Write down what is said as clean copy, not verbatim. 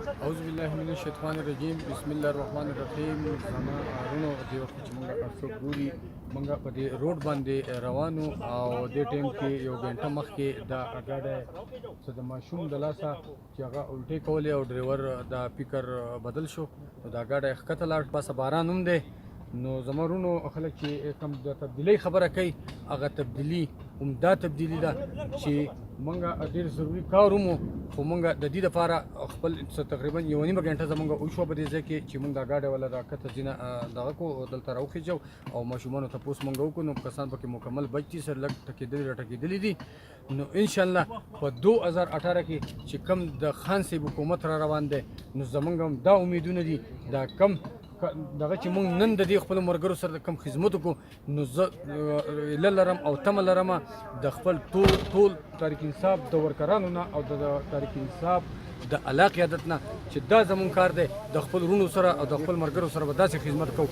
اعوذ بالله من الشیطان الرجیم بسم الله الرحمن الرحیم. زما ارونو دی وخت چې موږ ارڅو ګوري موږ په دې روډ باندې روانو او د ټیم کې یو غنټه مخکې دا اګاډه څه د ماشوم د لاسه چې هغه الټې کولې او ډرایور دا پیکر بدل شو دا اګاډه ښکته لاړ پاسه باران هم دی نو زمرونو خلک چې کوم د تبدیلی خبره کوي هغه تبدیلی عمده تبدیلی ده چې مونږه ډېر ضروري کار ومو خو مونږه د دې لپاره خپل تقریبا یو نیمه غنټه زمونږ وشوه په دې ځای کې چې مونږ دا ګاډی ولا راکته ځینه دغه کو دلته راوخیجو او ماشومانو تپوس مونږ وکړو نو کسان پکې مکمل بچ دي سر لږ ټکېدلي راټکېدلي دي نو انشاءالله په 2018 کې چې کم د خان صاحب حکومت را روان دی نو زمونږ هم دا امیدونه دي دا کم دغه چې مونږ نن د دې خپل مرګرو سره کم خدمت وکړو نو زه ایله لرم او تمه لرم د خپل ټول تاریخ انصاف د ورکرانو نه او د تاریخ انصاف د علاقې عادت نه چې دا زمونږ کار دی د خپل ورونو سره او د خپل مرګرو سره به داسې خدمت کوو